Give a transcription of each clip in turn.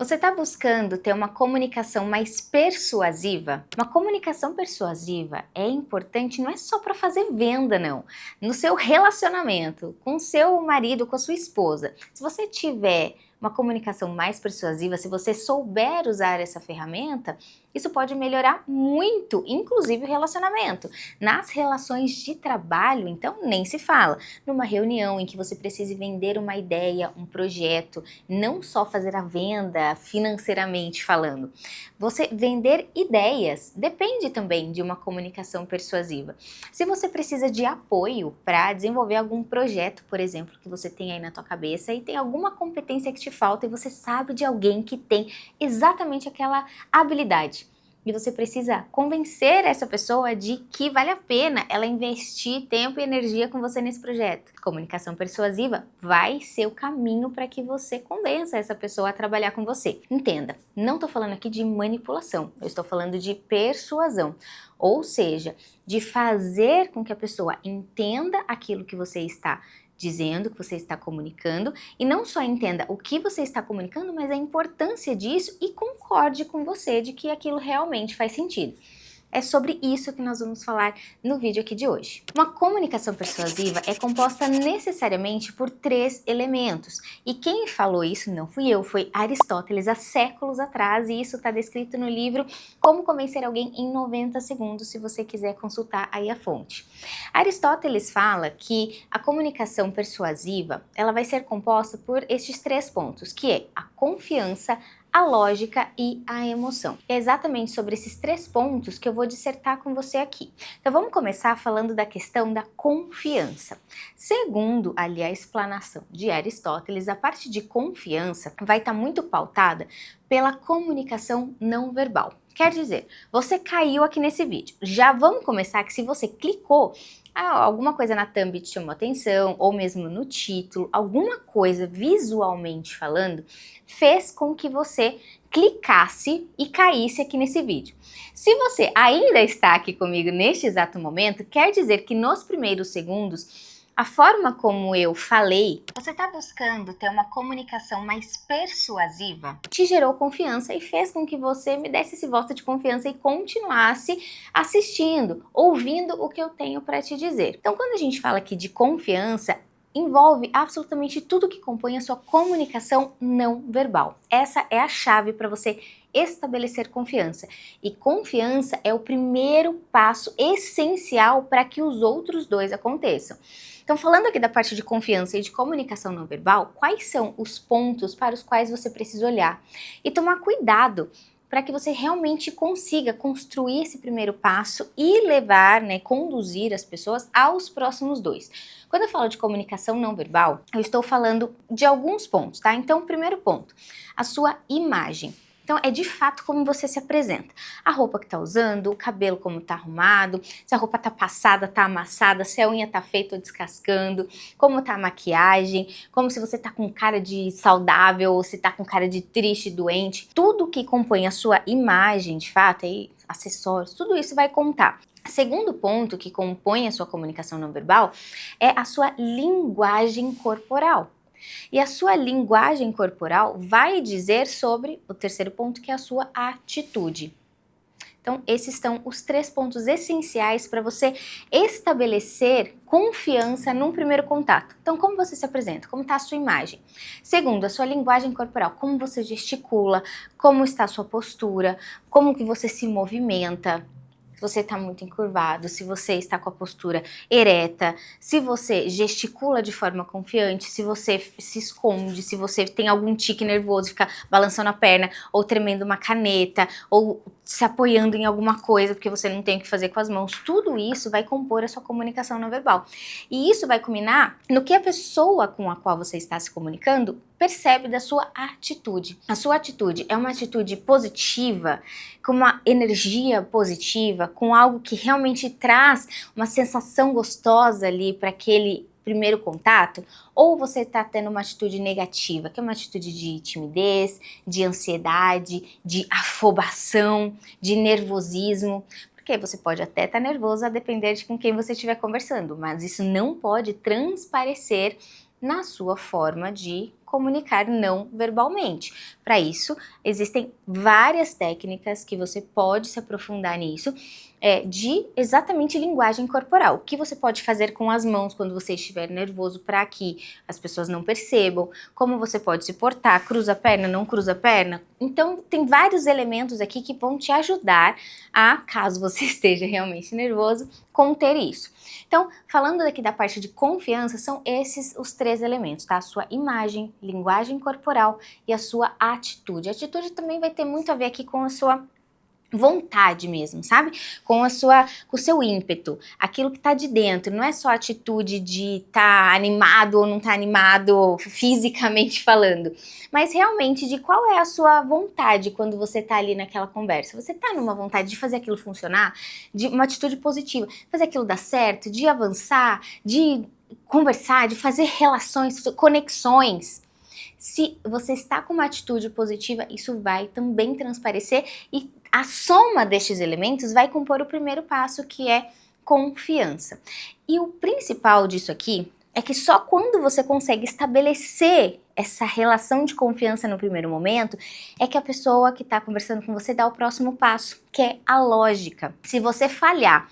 Você está buscando ter uma comunicação mais persuasiva? Uma comunicação persuasiva é importante não é só para fazer venda, não. No seu relacionamento com seu marido, com a sua esposa. Se você tiver uma comunicação mais persuasiva, se você souber usar essa ferramenta, isso pode melhorar muito, inclusive o relacionamento. Nas relações de trabalho, então, nem se fala. Numa reunião em que você precise vender uma ideia, um projeto, não só fazer a venda financeiramente falando. Você vender ideias depende também de uma comunicação persuasiva. Se você precisa de apoio para desenvolver algum projeto, por exemplo, que você tem aí na tua cabeça e tem alguma competência que te falta e você sabe de alguém que tem exatamente aquela habilidade. E você precisa convencer essa pessoa de que vale a pena ela investir tempo e energia com você nesse projeto. Comunicação persuasiva vai ser o caminho para que você convença essa pessoa a trabalhar com você. Entenda, não estou falando aqui de manipulação, eu estou falando de persuasão. Ou seja, de fazer com que a pessoa entenda aquilo que você está dizendo, que você está comunicando, e não só entenda o que você está comunicando, mas a importância disso e concorde com você de que aquilo realmente faz sentido. É sobre isso que nós vamos falar no vídeo aqui de hoje. Uma comunicação persuasiva é composta necessariamente por 3 elementos. E quem falou isso não fui eu, foi Aristóteles há séculos atrás, e isso está descrito no livro Como Convencer Alguém em 90 Segundos, se você quiser consultar aí a fonte. Aristóteles fala que a comunicação persuasiva, ela vai ser composta por estes 3 pontos, que é a confiança, a lógica e a emoção. É exatamente sobre esses 3 pontos que eu vou dissertar com você aqui. Então vamos começar falando da questão da confiança. Segundo ali a explanação de Aristóteles, a parte de confiança vai estar muito pautada pela comunicação não verbal. Quer dizer, você caiu aqui nesse vídeo. Já vamos começar que se você clicou, alguma coisa na thumb te chamou atenção, ou mesmo no título, alguma coisa visualmente falando, fez com que você clicasse e caísse aqui nesse vídeo. Se você ainda está aqui comigo neste exato momento, quer dizer que nos primeiros segundos, a forma como eu falei, você está buscando ter uma comunicação mais persuasiva, te gerou confiança e fez com que você me desse esse voto de confiança e continuasse assistindo, ouvindo o que eu tenho para te dizer. Então, quando a gente fala aqui de confiança, envolve absolutamente tudo que compõe a sua comunicação não verbal. Essa é a chave para você estabelecer confiança. E confiança é o primeiro passo essencial para que os outros 2 aconteçam. Então, falando aqui da parte de confiança e de comunicação não verbal, quais são os pontos para os quais você precisa olhar e tomar cuidado para que você realmente consiga construir esse primeiro passo e levar, conduzir as pessoas aos próximos 2. Quando eu falo de comunicação não verbal, eu estou falando de alguns pontos, tá? Então, primeiro ponto, a sua imagem. Então, é de fato como você se apresenta. A roupa que tá usando, o cabelo como tá arrumado, se a roupa tá passada, tá amassada, se a unha tá feita ou descascando, como tá a maquiagem, como se você tá com cara de saudável ou se tá com cara de triste, doente. Tudo que compõe a sua imagem, de fato, aí, acessórios, tudo isso vai contar. Segundo ponto que compõe a sua comunicação não verbal é a sua linguagem corporal. E a sua linguagem corporal vai dizer sobre o terceiro ponto, que é a sua atitude. Então, esses são os 3 pontos essenciais para você estabelecer confiança num primeiro contato. Então, como você se apresenta? Como está a sua imagem? Segundo, a sua linguagem corporal. Como você gesticula? Como está a sua postura? Como que você se movimenta? Se você está muito encurvado, se você está com a postura ereta, se você gesticula de forma confiante, se você se esconde, se você tem algum tique nervoso, fica balançando a perna, ou tremendo uma caneta, ou se apoiando em alguma coisa porque você não tem o que fazer com as mãos, tudo isso vai compor a sua comunicação não verbal. E isso vai culminar no que a pessoa com a qual você está se comunicando percebe da sua atitude. A sua atitude é uma atitude positiva, com uma energia positiva, com algo que realmente traz uma sensação gostosa ali para aquele primeiro contato, ou você está tendo uma atitude negativa, que é uma atitude de timidez, de ansiedade, de afobação, de nervosismo. Porque você pode até estar nervoso a depender de com quem você estiver conversando, mas isso não pode transparecer na sua forma de comunicar não verbalmente. Para isso, existem várias técnicas que você pode se aprofundar nisso, de exatamente linguagem corporal. O que você pode fazer com as mãos quando você estiver nervoso para que as pessoas não percebam, como você pode se portar, cruza a perna, não cruza a perna. Então, tem vários elementos aqui que vão te ajudar a, caso você esteja realmente nervoso, conter isso. Então, falando daqui da parte de confiança, são esses os 3 elementos, tá? A sua imagem, linguagem corporal e a sua atitude. A atitude também vai ter muito a ver aqui com a sua vontade mesmo, sabe? Com o seu ímpeto, aquilo que tá de dentro, não é só a atitude de tá animado ou não tá animado fisicamente falando, mas realmente de qual é a sua vontade quando você tá ali naquela conversa. Você tá numa vontade de fazer aquilo funcionar, de uma atitude positiva, fazer aquilo dar certo, de avançar, de conversar, de fazer relações, conexões. Se você está com uma atitude positiva, isso vai também transparecer e a soma destes elementos vai compor o primeiro passo, que é confiança. E o principal disso aqui é que só quando você consegue estabelecer essa relação de confiança no primeiro momento, é que a pessoa que está conversando com você dá o próximo passo, que é a lógica. Se você falhar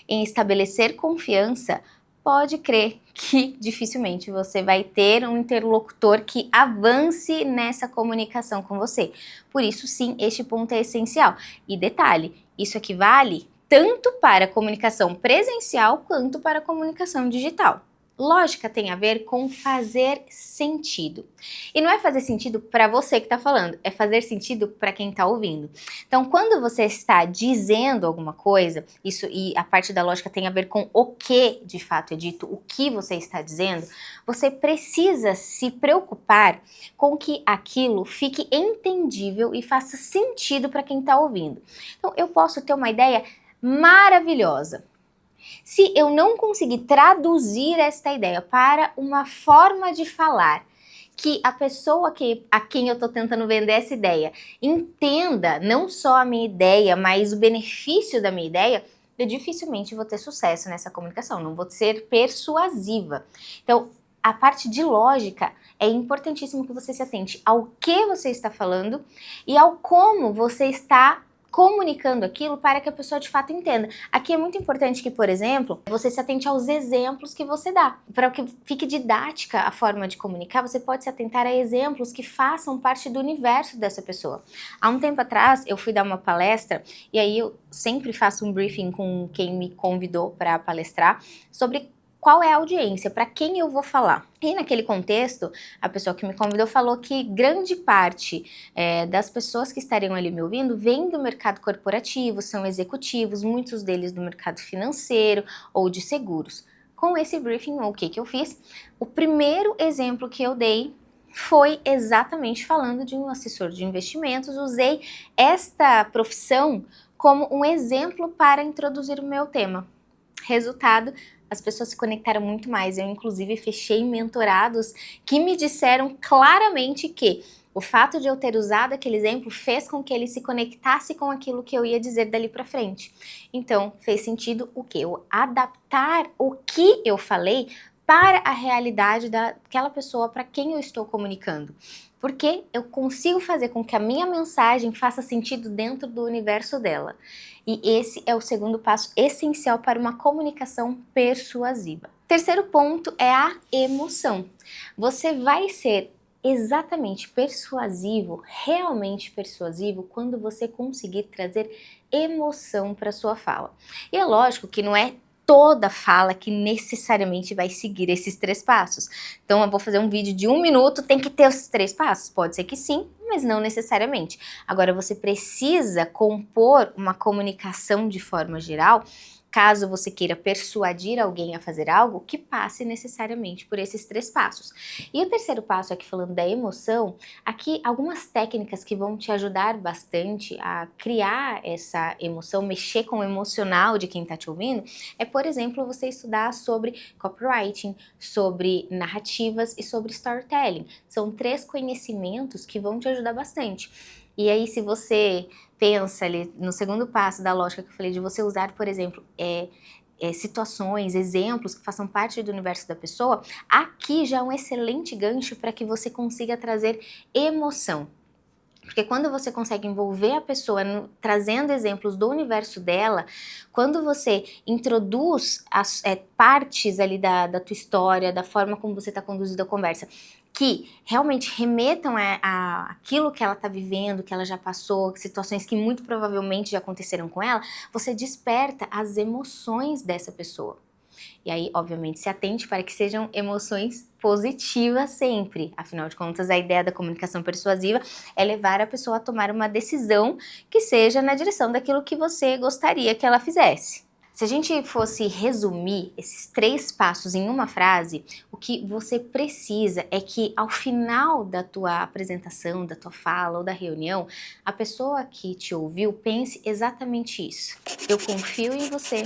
em estabelecer confiança, pode crer que dificilmente você vai ter um interlocutor que avance nessa comunicação com você. Por isso, sim, este ponto é essencial. E detalhe, isso aqui vale tanto para a comunicação presencial quanto para a comunicação digital. Lógica tem a ver com fazer sentido. E não é fazer sentido para você que está falando, é fazer sentido para quem está ouvindo. Então, quando você está dizendo alguma coisa, isso e a parte da lógica tem a ver com o que de fato é dito, o que você está dizendo, você precisa se preocupar com que aquilo fique entendível e faça sentido para quem está ouvindo. Então, eu posso ter uma ideia maravilhosa. Se eu não conseguir traduzir esta ideia para uma forma de falar que a pessoa a quem eu estou tentando vender essa ideia entenda não só a minha ideia, mas o benefício da minha ideia, eu dificilmente vou ter sucesso nessa comunicação, não vou ser persuasiva. Então, a parte de lógica é importantíssimo que você se atente ao que você está falando e ao como você está comunicando aquilo para que a pessoa de fato entenda. Aqui é muito importante que, por exemplo, você se atente aos exemplos que você dá. Para que fique didática a forma de comunicar, você pode se atentar a exemplos que façam parte do universo dessa pessoa. Há um tempo atrás, eu fui dar uma palestra, e aí eu sempre faço um briefing com quem me convidou para palestrar, sobre qual é a audiência, para quem eu vou falar. E naquele contexto, a pessoa que me convidou falou que grande parte das pessoas que estariam ali me ouvindo vêm do mercado corporativo, são executivos, muitos deles do mercado financeiro ou de seguros. Com esse briefing, o que eu fiz? O primeiro exemplo que eu dei foi exatamente falando de um assessor de investimentos, usei esta profissão como um exemplo para introduzir o meu tema. Resultado, as pessoas se conectaram muito mais. Eu, inclusive, fechei mentorados que me disseram claramente que o fato de eu ter usado aquele exemplo fez com que ele se conectasse com aquilo que eu ia dizer dali para frente. Então, fez sentido o quê? Eu adaptar o que eu falei para a realidade daquela pessoa para quem eu estou comunicando. Porque eu consigo fazer com que a minha mensagem faça sentido dentro do universo dela. E esse é o segundo passo essencial para uma comunicação persuasiva. Terceiro ponto é a emoção. Você vai ser exatamente persuasivo, realmente persuasivo, quando você conseguir trazer emoção para sua fala. E é lógico que não é toda fala que necessariamente vai seguir esses 3 passos. Então eu vou fazer um vídeo de 1 minuto, tem que ter os 3 passos? Pode ser que sim, mas não necessariamente. Agora você precisa compor uma comunicação de forma geral, caso você queira persuadir alguém a fazer algo, que passe necessariamente por esses 3 passos. E o terceiro passo aqui, falando da emoção, aqui algumas técnicas que vão te ajudar bastante a criar essa emoção, mexer com o emocional de quem está te ouvindo, é, por exemplo, você estudar sobre copywriting, sobre narrativas e sobre storytelling. São 3 conhecimentos que vão te ajudar bastante. E aí, se você pensa ali no segundo passo da lógica que eu falei, de você usar, por exemplo, situações, exemplos que façam parte do universo da pessoa, aqui já é um excelente gancho para que você consiga trazer emoção. Porque quando você consegue envolver a pessoa trazendo exemplos do universo dela, quando você introduz as partes ali da tua história, da forma como você está conduzindo a conversa, que realmente remetam a aquilo que ela está vivendo, que ela já passou, situações que muito provavelmente já aconteceram com ela, você desperta as emoções dessa pessoa. E aí, obviamente, se atente para que sejam emoções positivas sempre. Afinal de contas, a ideia da comunicação persuasiva é levar a pessoa a tomar uma decisão que seja na direção daquilo que você gostaria que ela fizesse. Se a gente fosse resumir esses 3 passos em uma frase, o que você precisa é que ao final da tua apresentação, da tua fala ou da reunião, a pessoa que te ouviu pense exatamente isso. Eu confio em você.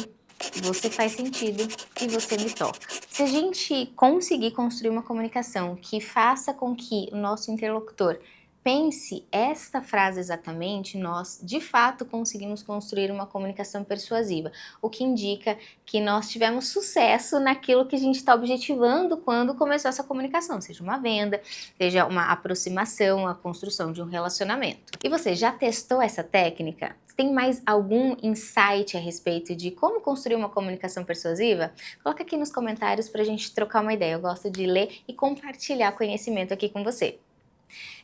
Você faz sentido e você me toca. Se a gente conseguir construir uma comunicação que faça com que o nosso interlocutor pense esta frase exatamente, nós de fato conseguimos construir uma comunicação persuasiva, o que indica que nós tivemos sucesso naquilo que a gente está objetivando quando começou essa comunicação, seja uma venda, seja uma aproximação, a construção de um relacionamento. E você já testou essa técnica? Tem mais algum insight a respeito de como construir uma comunicação persuasiva? Coloca aqui nos comentários para a gente trocar uma ideia. Eu gosto de ler e compartilhar conhecimento aqui com você.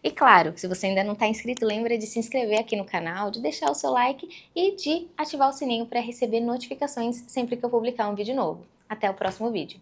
E claro, se você ainda não está inscrito, lembra de se inscrever aqui no canal, de deixar o seu like e de ativar o sininho para receber notificações sempre que eu publicar um vídeo novo. Até o próximo vídeo.